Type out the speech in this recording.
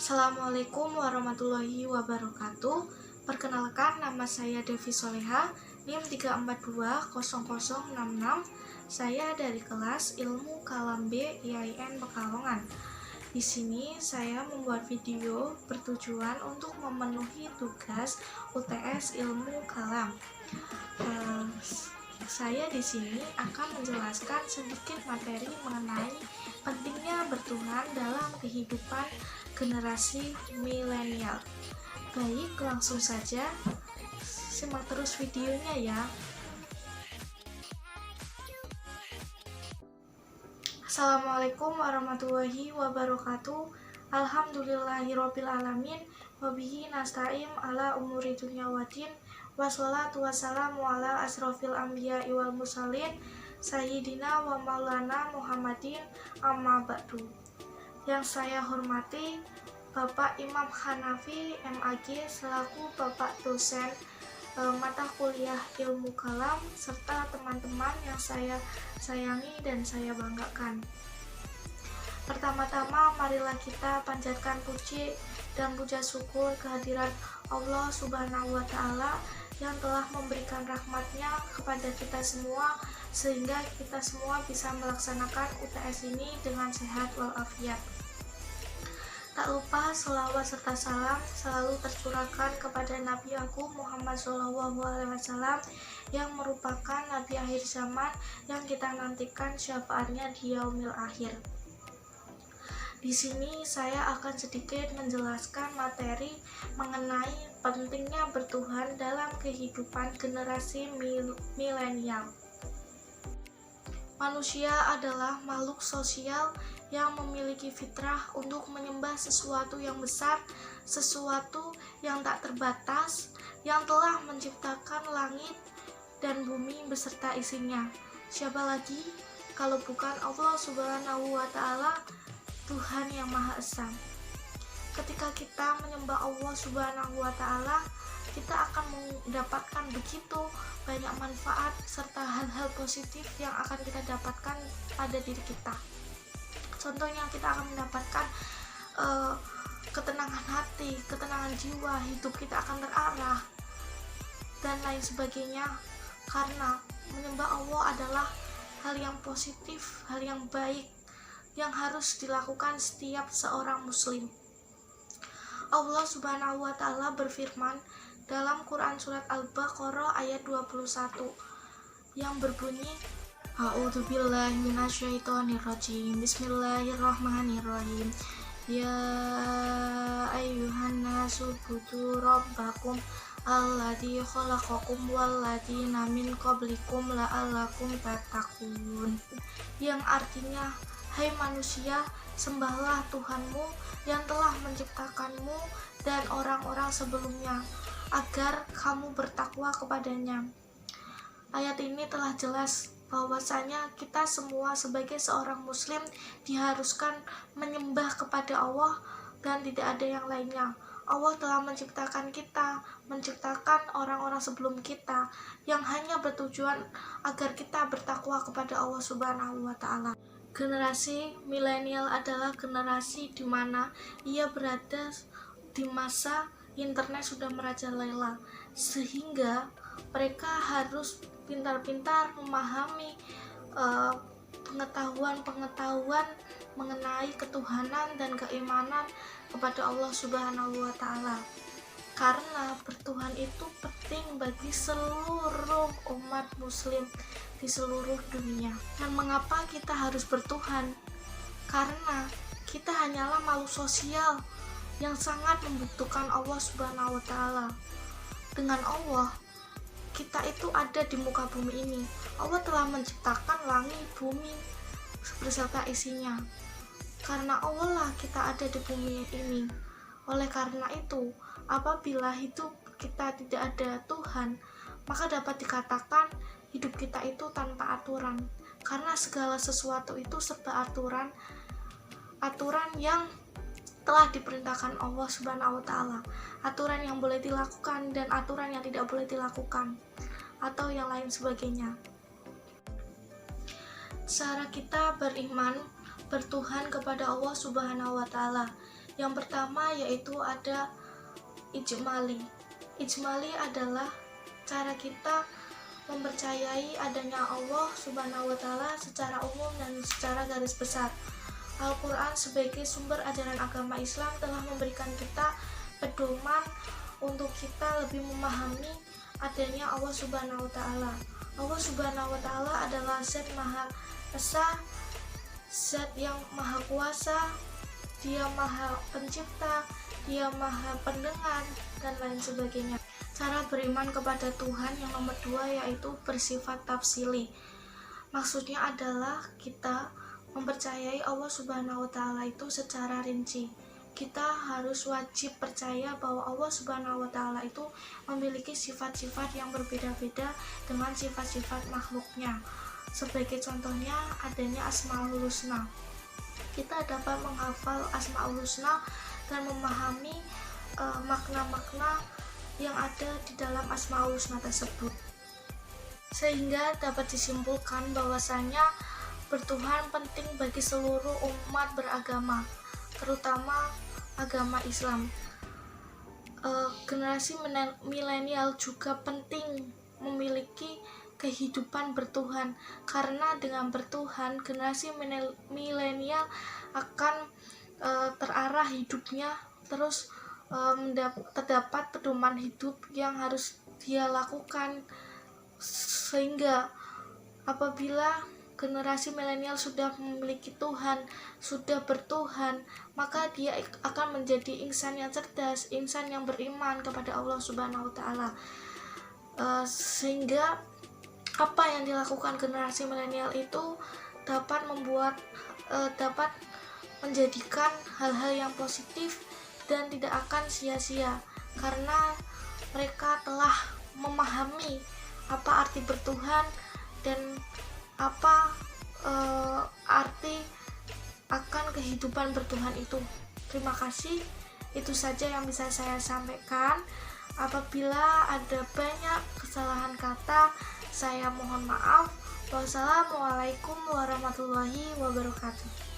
Assalamualaikum warahmatullahi wabarakatuh. Perkenalkan, nama saya Devi Soleha, NIM 3420066. Saya dari kelas Ilmu Kalam B IAIN Pekalongan. Di sini saya membuat video bertujuan untuk memenuhi tugas UTS Ilmu Kalam. Saya di sini akan menjelaskan sedikit materi mengenai pentingnya bertuhan dalam kehidupan generasi milenial. Baik, langsung saja simak terus videonya ya. Assalamualaikum warahmatullahi wabarakatuh. Alhamdulillahirabbil alamin, wabihi nasta'in ala umuri dunya waddin, wassalatu wassalamu ala asrofil anbiya'i wal mursalin, sayyidina wa maulana Muhammadin, amma ba'du. Yang saya hormati Bapak Imam Hanafi MAG selaku Bapak dosen mata kuliah Ilmu Kalam, serta teman-teman yang saya sayangi dan saya banggakan. Pertama-tama, marilah kita panjatkan puji dan puja syukur kehadiran Allah Subhanahu wa Ta'ala yang telah memberikan rahmatnya kepada kita semua, sehingga kita semua bisa melaksanakan UTS ini dengan sehat walafiat. Tak lupa sholawat serta salam selalu tercurahkan kepada Nabi Agung Muhammad SAW yang merupakan Nabi akhir zaman yang kita nantikan syafaatnya di yaumil akhir. Di sini saya akan sedikit menjelaskan materi mengenai pentingnya bertuhan dalam kehidupan generasi milenial. Manusia adalah makhluk sosial yang memiliki fitrah untuk menyembah sesuatu yang besar, sesuatu yang tak terbatas, yang telah menciptakan langit dan bumi beserta isinya. Siapa lagi kalau bukan Allah Subhanahu wa Ta'ala, Tuhan yang Maha Esa. Ketika kita menyembah Allah Subhanahu wa Ta'ala, kita akan mendapatkan begitu banyak manfaat serta hal-hal positif yang akan kita dapatkan pada diri kita. Contohnya, kita akan mendapatkan ketenangan hati, ketenangan jiwa, hidup kita akan terarah, dan lain sebagainya. Karena menyembah Allah adalah hal yang positif, hal yang baik, yang harus dilakukan setiap seorang muslim. Allah Subhanahu wa Ta'ala berfirman dalam Quran Surat Al-Baqarah ayat 21 yang berbunyi, A'udzubillahi minasyaitonirrajim. Bismillahirrahmanirrahim. Ya ayyuhan nasu ubudu rabbakum alladzi khalaqakum walladzina min qablikum la'allakum tattaqun. Yang artinya, hai manusia, sembahlah Tuhanmu yang telah menciptakanmu dan orang-orang sebelumnya, agar kamu bertakwa kepadanya. Ayat ini telah jelas bahwasanya kita semua sebagai seorang muslim diharuskan menyembah kepada Allah dan tidak ada yang lainnya. Allah telah menciptakan kita, menciptakan orang-orang sebelum kita yang hanya bertujuan agar kita bertakwa kepada Allah Subhanahu wa Ta'ala. Generasi milenial adalah generasi di mana ia berada di masa internet sudah merajalela, sehingga mereka harus pintar-pintar memahami pengetahuan mengenai ketuhanan dan keimanan kepada Allah Subhanahu wa Ta'ala. Karena bertuhan itu penting bagi seluruh umat muslim di seluruh dunia. Dan mengapa kita harus bertuhan? Karena kita hanyalah makhluk sosial yang sangat membutuhkan Allah Subhanahu wa Ta'ala. Dengan Allah, kita itu ada di muka bumi ini. Allah telah menciptakan langit, bumi beserta isinya. Karena Allah lah kita ada di bumi ini. Oleh karena itu, apabila hidup kita tidak ada Tuhan, maka dapat dikatakan hidup kita itu tanpa aturan. Karena segala sesuatu itu serba aturan yang telah diperintahkan Allah Subhanahu wa Ta'ala, aturan yang boleh dilakukan dan aturan yang tidak boleh dilakukan, atau yang lain sebagainya. Cara kita beriman bertuhan kepada Allah Subhanahu wa Ta'ala Yang pertama yaitu ada ijmali. Ijmali adalah cara kita mempercayai adanya Allah Subhanahu wa Ta'ala secara umum dan secara garis besar. Al-Quran sebagai sumber ajaran agama Islam telah memberikan kita pedoman untuk kita lebih memahami adanya Allah Subhanahu wa Ta'ala. Allah Subhanahu wa Ta'ala adalah Zat Maha Esa, Zat yang Maha Kuasa, Dia Maha Pencipta, Dia Maha Pendengar, dan lain sebagainya. Cara beriman kepada Tuhan yang nomor 2 yaitu bersifat tafsili. Maksudnya adalah kita mempercayai Allah Subhanahu wa Ta'ala itu secara rinci. Kita harus wajib percaya bahwa Allah Subhanahu wa Ta'ala itu memiliki sifat-sifat yang berbeda-beda dengan sifat-sifat makhluknya. Sebagai contohnya adanya Asmaul Husna. Kita dapat menghafal Asmaul Husna dan memahami makna-makna yang ada di dalam Asmaul Husna tersebut. Sehingga dapat disimpulkan bahwasanya bertuhan penting bagi seluruh umat beragama, terutama agama Islam. Generasi milenial juga penting memiliki kehidupan bertuhan, karena dengan bertuhan generasi milenial akan terarah hidupnya, terus terdapat pedoman hidup yang harus dia lakukan, sehingga apabila generasi milenial sudah memiliki Tuhan, sudah bertuhan, maka dia akan menjadi insan yang cerdas, insan yang beriman kepada Allah Subhanahu wa Ta'ala. Sehingga apa yang dilakukan generasi milenial itu dapat menjadikan hal-hal yang positif dan tidak akan sia-sia, karena mereka telah memahami apa arti bertuhan dan apa arti akan kehidupan bertuhan itu. Terima kasih, itu saja yang bisa saya sampaikan. Apabila ada banyak kesalahan kata, saya mohon maaf. Wassalamualaikum warahmatullahi wabarakatuh.